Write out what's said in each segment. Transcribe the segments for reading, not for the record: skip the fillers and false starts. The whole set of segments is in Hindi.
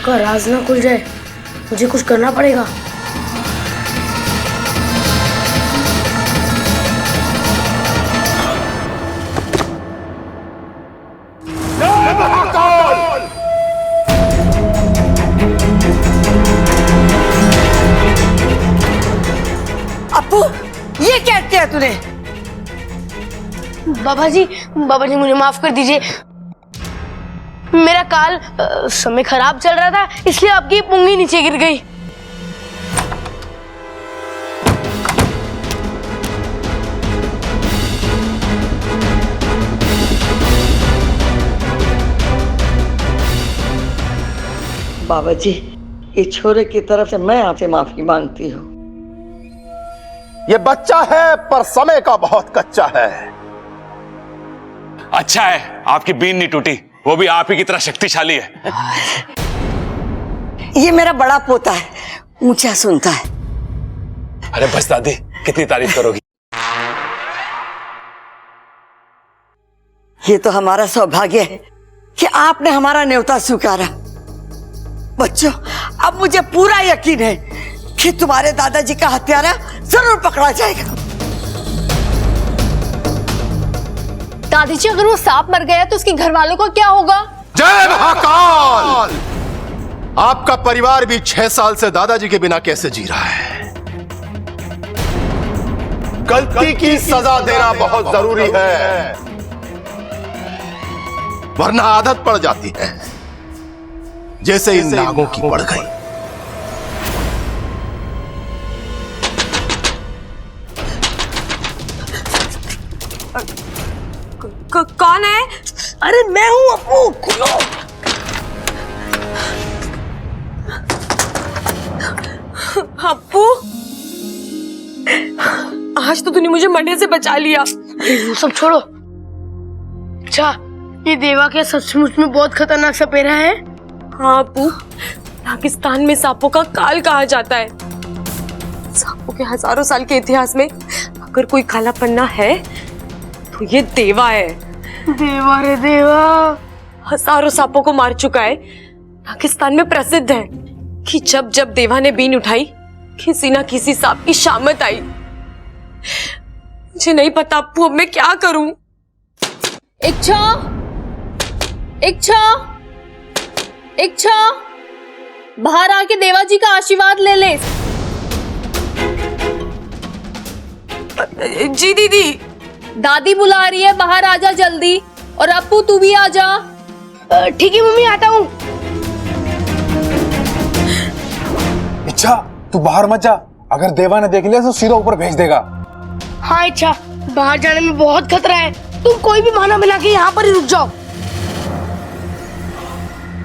का राज ना खुल जाए, मुझे कुछ करना पड़ेगा। अप्पू, ये क्या किया तूने? बाबा जी मुझे माफ कर दीजिए। मेरा काल समय खराब चल रहा था, इसलिए आपकी पुंगी नीचे गिर गई। बाबा जी, ये छोरे की तरफ से मैं आपसे माफी मांगती हूँ। ये बच्चा है पर समय का बहुत कच्चा है। अच्छा है आपकी बीन नहीं टूटी, वो भी आप ही की तरह शक्तिशाली है। ये मेरा बड़ा पोता है, ऊंचा सुनता है। अरे बस दादी, कितनी तारीफ करोगी। ये तो हमारा सौभाग्य है कि आपने हमारा न्योता स्वीकारा। बच्चों, अब मुझे पूरा यकीन है कि तुम्हारे दादाजी का हत्यारा जरूर पकड़ा जाएगा। दादी जी, अगर वो सांप मर गया तो उसके घर वालों को क्या होगा? जय महाकाल! आपका परिवार भी 6 साल से दादाजी के बिना कैसे जी रहा है। गलती की सजा देना बहुत जरूरी है, वरना आदत पड़ जाती है, जैसे इन नागों की पड़ गई। कौन है? अरे मैं हूं अप्पू, खुलो। अप्पू, आज तो तूने मुझे मरने से बचा लिया। वो सब छोड़ो। अच्छा, ये देवा क्या सचमुच में बहुत खतरनाक सपेरा है? हाँ अप्पू, पाकिस्तान में सांपों का काल कहा जाता है। सांपों के हजारों साल के इतिहास में अगर कोई काला पन्ना है तो ये देवा है। देवा रे देवा, हजारों सांपों को मार चुका है। पाकिस्तान में प्रसिद्ध है कि जब जब देवा ने बीन उठाई, किसी ना किसी सांप की शामत आई। मुझे नहीं पता अप्पू, अब मैं क्या करूं? इच्छा, इच्छा, इच्छा, बाहर आके देवा जी का आशीर्वाद ले ले। जी दीदी। दादी बुला रही है, बाहर आजा जल्दी। और अप्पू तू भी आजा। ठीक है मम्मी, आता हूँ। इच्छा, तू बाहर मत जा, अगर देवा ने देख लिया तो सीधा ऊपर भेज देगा। हाँ इच्छा, बाहर जाने में बहुत खतरा है, तुम कोई भी बहाना बना के यहाँ पर ही रुक जाओ।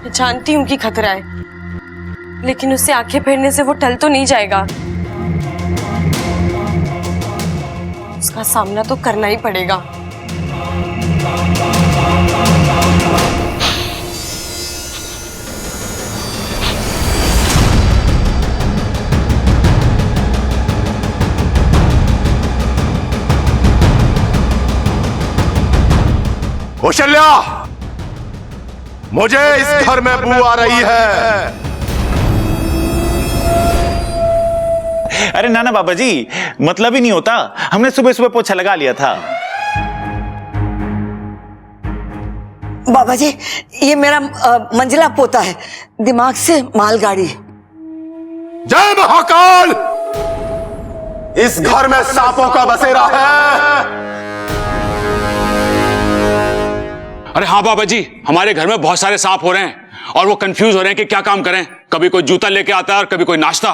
जानती हूँ कि खतरा है, लेकिन उससे आंखें फेरने से वो टल तो नहीं जाएगा। उसका सामना तो करना ही पड़ेगा। कौशल्या, मुझे इस घर में बू आ रही है। अरे नाना बाबा जी, मतलब ही नहीं होता, हमने सुबह सुबह पोछा लगा लिया था। बाबा जी, ये मेरा मंजिला पोता है, दिमाग से मालगाड़ी। जय महाकाल! इस घर में सांपों का बसेरा है। अरे हाँ बाबा जी, हमारे घर में बहुत सारे सांप हो रहे हैं और वो कंफ्यूज हो रहे हैं कि क्या काम करें। कभी कोई जूता लेके आता है और कभी कोई नाश्ता।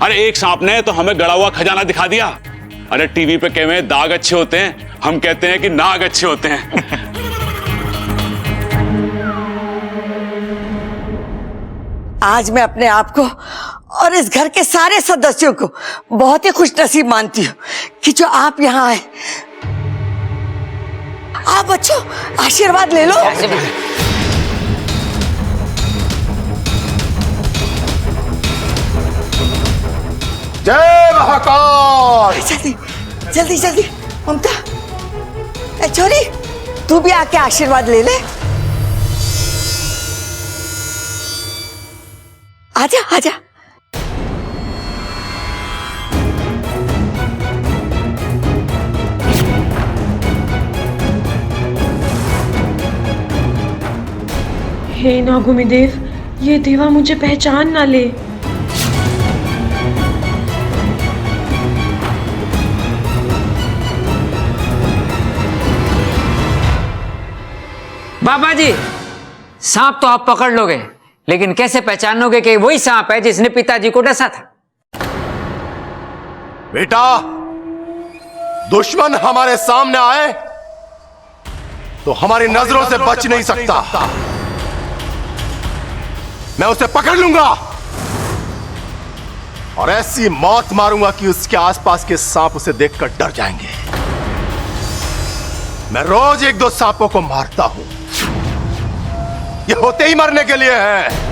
अरे एक सांप ने तो हमें गड़ा हुआ खजाना दिखा दिया। अरे टीवी पे कहे हुए दाग अच्छे होते हैं, हम कहते हैं कि नाग अच्छे होते हैं। आज मैं अपने आप को और इस घर के सारे सदस्यों को बहुत ही खुशनसीब मानती हूँ कि जो आप यहाँ आए। आप बच्चों आशीर्वाद ले लो। जय महाकाल! जल्दी जल्दी जल्दी, ममता, ए छोरी, तू भी आके आशीर्वाद ले ले। आजा आजा। हे नागुमी देव, ये देवा मुझे पहचान ना ले। बाबा जी, सांप तो आप पकड़ लोगे, लेकिन कैसे पहचानोगे कि वही सांप है जिसने पिताजी को डसा था? बेटा, दुश्मन हमारे सामने आए तो हमारी नजरों से बच नहीं सकता। मैं उसे पकड़ लूंगा और ऐसी मौत मारूंगा कि उसके आसपास के सांप उसे देखकर डर जाएंगे। मैं रोज 1-2 सांपों को मारता हूं, ये होते ही मरने के लिए है।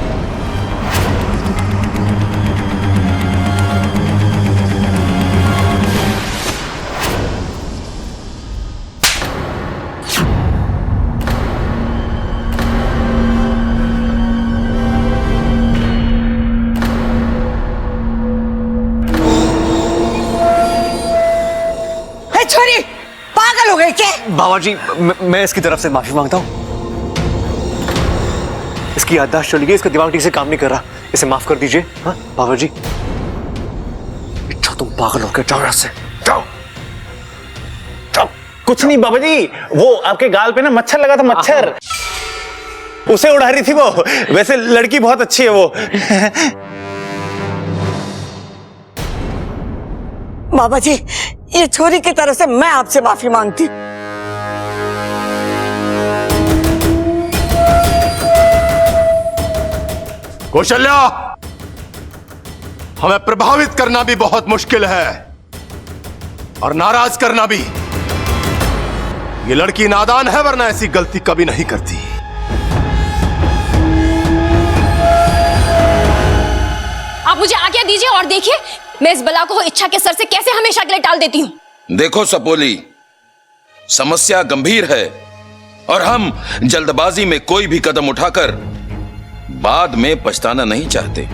छोरी पागल हो गई क्या? बाबा जी, मैं इसकी तरफ से माफी मांगता हूं। इसकी याददाश्त चली गई, इसका दिमाग ठीक से काम नहीं कर रहा, इसे माफ कर दीजिए। हाँ बाबा जी। तुम पागल हो गए, जाओ यहां से, जाओ जाओ। कुछ नहीं बाबा जी, वो आपके गाल पे ना मच्छर लगा था, मच्छर उसे उड़ा रही थी वो। वैसे लड़की बहुत अच्छी है वो। बाबा जी, ये छोरी की तरफ से मैं आपसे माफी मांगती हूँ। कौशल्या, हमें प्रभावित करना भी बहुत मुश्किल है और नाराज करना भी। ये लड़की नादान है, वरना ऐसी गलती कभी नहीं करती। आप मुझे आज्ञा दीजिए और देखिए मैं इस बला को इच्छा के सर से कैसे हमेशा के लिए टाल देती हूं। देखो सपोली, समस्या गंभीर है और हम जल्दबाजी में कोई भी कदम उठाकर बाद में पछताना नहीं चाहते।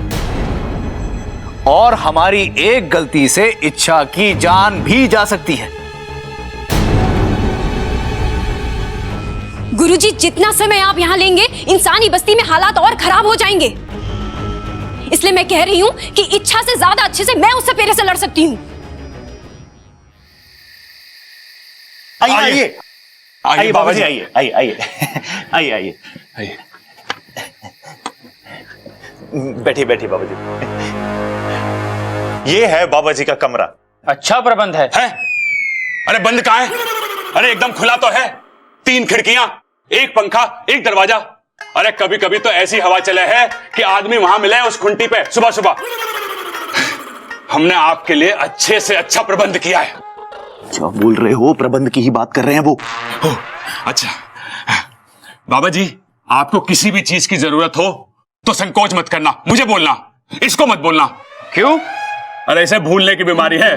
और हमारी एक गलती से इच्छा की जान भी जा सकती है। गुरुजी, जितना समय आप यहाँ लेंगे इंसानी बस्ती में हालात और खराब हो जाएंगे। इसलिए मैं कह रही हूं कि इच्छा से ज्यादा अच्छे से मैं उस सपेरे से लड़ सकती हूं। आइए आइए बाबा जी, आइए आइए आइए आइए आइए आइए। बैठिए बैठिए बाबा जी। ये है बाबा जी का कमरा। अच्छा प्रबंध है? अरे बंद कहाँ है? अरे एकदम खुला तो है। 3 खिड़कियां, 1 पंखा, 1 दरवाजा। अरे कभी कभी तो ऐसी हवा चले है कि आदमी वहां मिले उस खुंटी पे सुबह सुबह। हमने आपके लिए अच्छे से अच्छा प्रबंध किया है। क्या बोल रहे हो? प्रबंध की ही बात कर रहे हैं वो। अच्छा बाबा जी, आपको किसी भी चीज की जरूरत हो तो संकोच मत करना, मुझे बोलना, इसको मत बोलना। क्यों? अरे इसे भूलने की बीमारी है।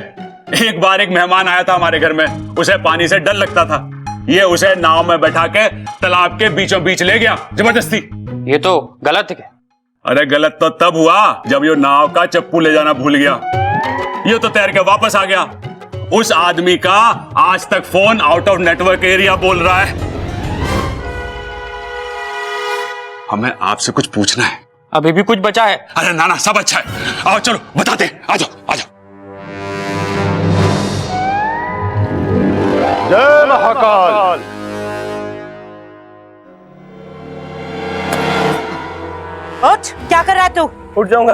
एक बार एक मेहमान आया था हमारे घर में, उसे पानी से डर लगता था। ये उसे नाव में बैठा के तालाब के बीचों बीच ले गया जबरदस्ती। ये तो गलत है। अरे गलत तो तब हुआ जब ये नाव का चप्पू ले जाना भूल गया। ये तो तैर के वापस आ गया। उस आदमी का आज तक phone out of network area बोल रहा है। हमें आपसे कुछ पूछना है। अभी भी कुछ बचा है? अरे ना ना, सब अच्छा है। आओ चलो बताते हैं, आ जाओ आ जाओ। जय महाकाल। उठ, क्या कर रहा है तू? उठ जाऊंगा,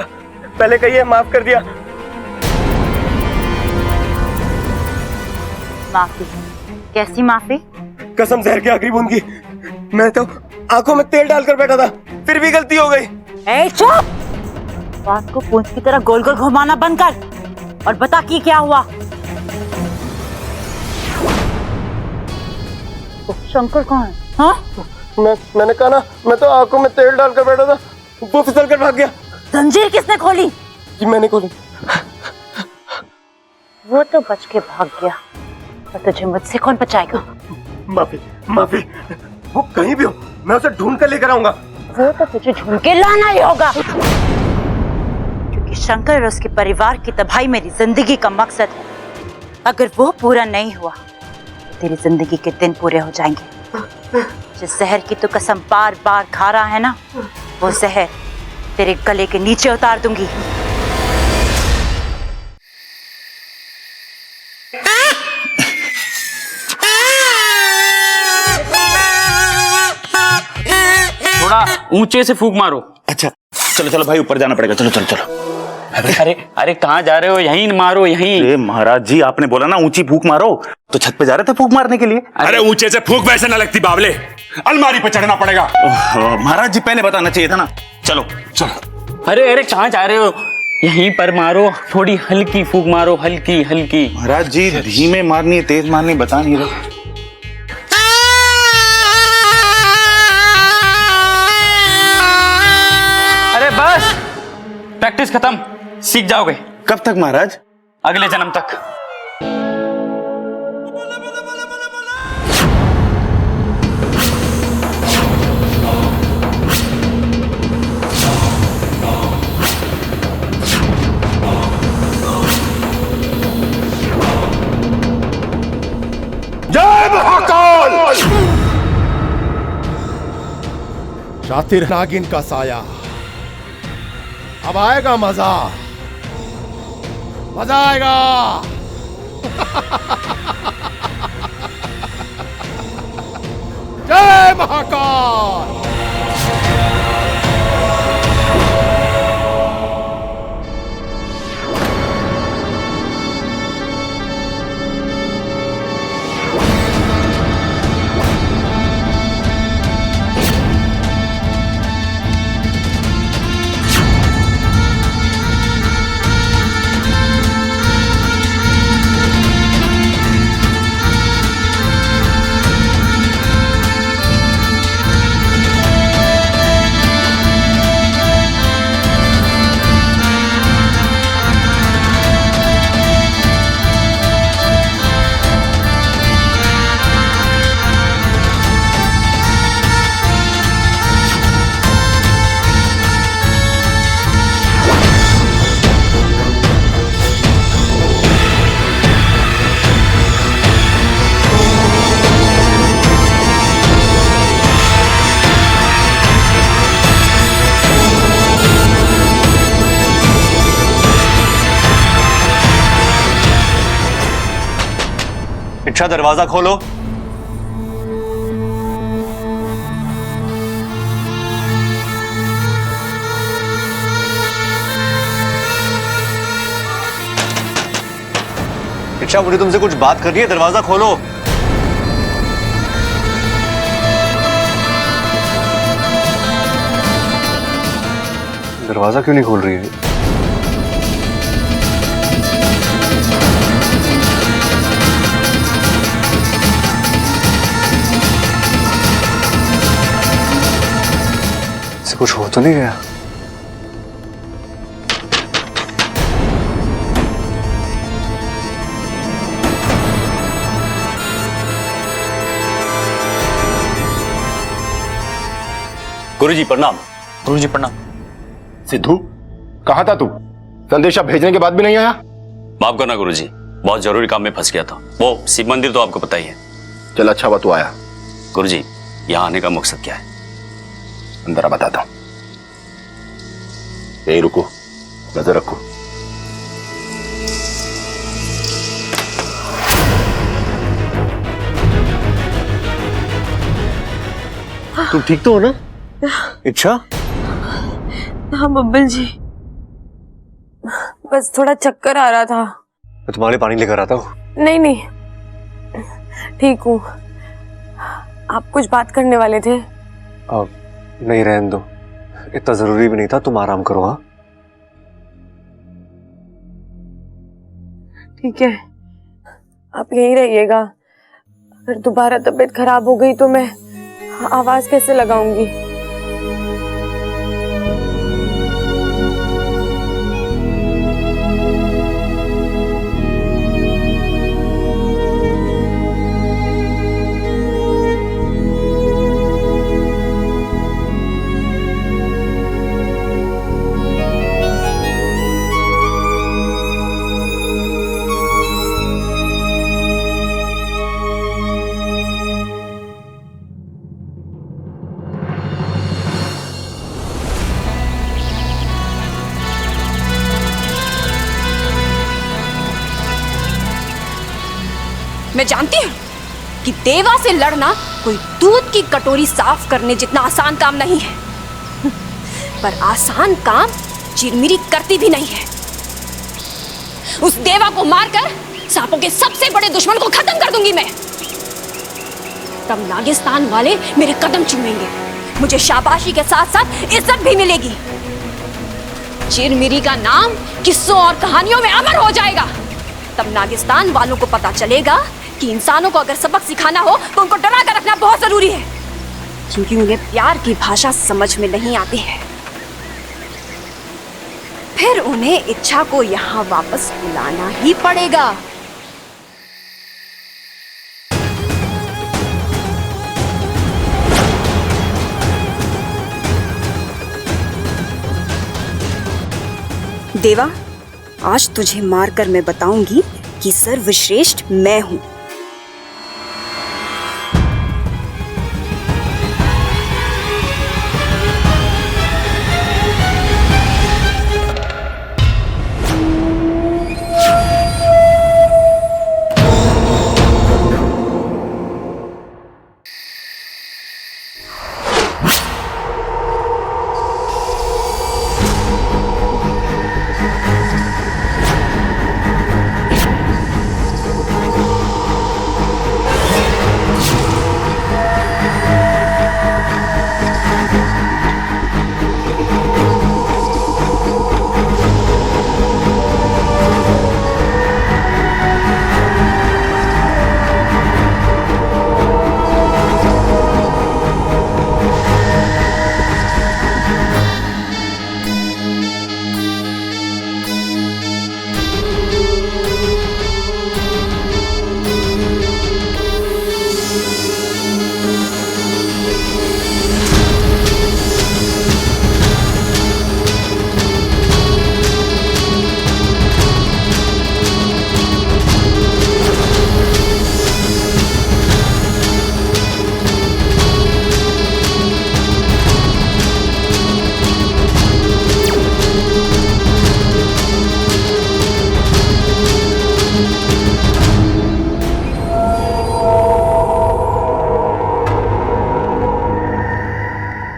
पहले कहिए माफ कर दिया। माफी? कैसी माफी? कसम जहर की आखिरी बूंद की। मैं तो आंखों में तेल डालकर बैठा था, फिर भी गलती हो गई। ए चुप! बात को पूंछ की तरह गोल गोल घुमाना बंद कर और बता कि क्या हुआ। शंकर कौन है? हाँ? मैंने कहा ना, मैं तो आंखों में तेल डालकर बैठा था, वो फिसल कर भाग गया। जंजीर किसने खोली? जी मैंने खोली। वो तो बच के भाग गया, और तुझे मुझसे कौन बचाएगा? माफी माफी, वो कहीं भी हो मैं उसे ढूंढ कर लेकर आऊंगा। वो तो तुझे ढूंढ के लाना ही होगा। कि शंकर और उसके परिवार की तबाही मेरी जिंदगी का मकसद है। अगर वो पूरा नहीं हुआ तो तेरी जिंदगी के दिन पूरे हो जाएंगे। जिस जहर की तू कसम बार बार खा रहा है ना, वो जहर तेरे गले के नीचे उतार दूंगी। थोड़ा ऊंचे से फूंक मारो। अच्छा चलो चलो भाई, ऊपर जाना पड़ेगा। चलो चलो चलो। अरे अरे कहाँ जा रहे हो? यहीं मारो, यहीं। अरे महाराज जी, आपने बोला ना ऊंची फूंक मारो, तो छत पे जा रहे थे फूंक मारने के लिए। अरे ऊंचे से फूंक वैसे ना लगती बावले, अलमारी पे चढ़ना पड़ेगा। महाराज जी पहले बताना चाहिए था ना। चलो चलो। अरे अरे कहाँ जा रहे हो? यहीं पर मारो, थोड़ी हल्की फूंक मारो, हल्की हल्की। महाराज जी धीमे मारनी है तेज मारनी बता नहीं रहे। अरे बस, प्रैक्टिस खत्म, सीख जाओगे। कब तक महाराज? अगले जन्म तक। जय महाकाल! शातिर नागिन का साया, अब आएगा मजा, मजा आएगा। जय महाकाल! इच्छा दरवाजा खोलो। इच्छा मुझे तुमसे कुछ बात करनी है, दरवाजा खोलो। दरवाजा क्यों नहीं खोल रही है? कुछ हो तो नहीं गया? गुरुजी प्रणाम। गुरुजी प्रणाम। सिद्धू, कहाँ था तू? संदेशा भेजने के बाद भी नहीं आया? माफ करना गुरुजी, बहुत जरूरी काम में फंस गया था। वो शिव मंदिर तो आपको पता ही है। चल अच्छा हुआ तू आया। गुरुजी, यहाँ आने का मकसद क्या है? अंदर बताता हूं। यही रुको, नजर रखो। तुम ठीक तो हो ना? इच्छा? हाँ बब्बल जी, बस थोड़ा चक्कर आ रहा था। मैं तुम्हारे पानी लेकर आता हूँ। नहीं नहीं, ठीक हूँ। आप कुछ बात करने वाले थे? नहीं रहने दो, इतना जरूरी भी नहीं था। तुम आराम करो। हाँ ठीक है, आप यहीं रहिएगा। अगर दोबारा तबीयत खराब हो गई तो मैं आवाज कैसे लगाऊंगी? मैं जानती हूँ कि देवा से लड़ना कोई दूध की कटोरी साफ करने जितना आसान काम नहीं है, पर आसान काम चिरमिरी करती भी नहीं है। उस देवा को मारकर सांपों के सबसे बड़े दुश्मन को खत्म कर दूंगी मैं। तब नागिस्तान वाले मेरे कदम चूमेंगे, मुझे शाबाशी के साथ साथ इज्जत भी मिलेगी। चिरमिरी का नाम किस्सों और कहानियों में अमर हो जाएगा। तब नागिस्तान वालों को पता चलेगा कि इंसानों को अगर सबक सिखाना हो तो उनको डरा कर रखना बहुत जरूरी है, क्योंकि उन्हें प्यार की भाषा समझ में नहीं आती है। फिर उन्हें इच्छा को यहाँ वापस बुलाना ही पड़ेगा। देवा, आज तुझे मारकर मैं बताऊंगी कि सर्वश्रेष्ठ मैं हूं।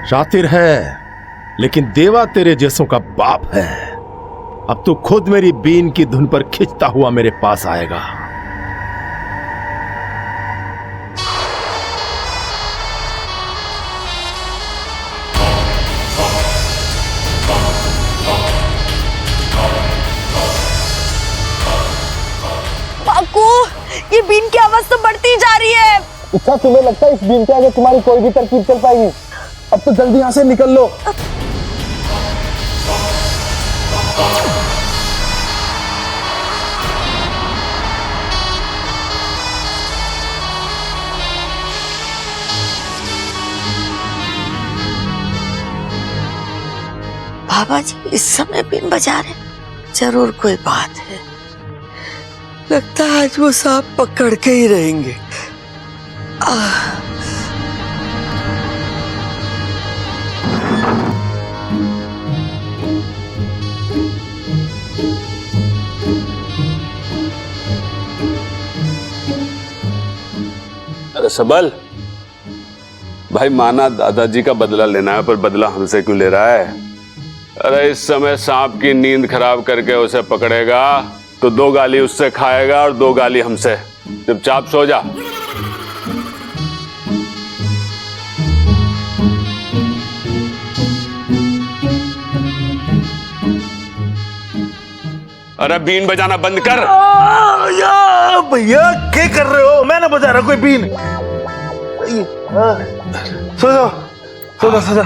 शातिर है, लेकिन देवा तेरे जैसों का बाप है। अब तू खुद मेरी बीन की धुन पर खिंचता हुआ मेरे पास आएगा। पाकू, ये बीन की आवाज तो बढ़ती जा रही है। अच्छा, तुम्हें लगता है इस बीन के आगे तुम्हारी कोई भी तरकीब चल पाएगी? अब तो जल्दी यहां से निकल लो। बाबा जी इस समय बीन बजा रहे, जरूर कोई बात है। लगता है आज वो सांप पकड़ के ही रहेंगे। अरे सबल भाई, माना दादाजी का बदला लेना है, पर बदला हमसे क्यों ले रहा है? अरे इस समय सांप की नींद खराब करके उसे पकड़ेगा तो 2 गाली उससे खाएगा और 2 गाली हमसे। चुपचाप सो जा। अरे बीन बजाना बंद कर। भैया क्या कर रहे हो? मैं ना बजा रहा कोई बीन। सो जाओ, सो जाओ, सो जाओ।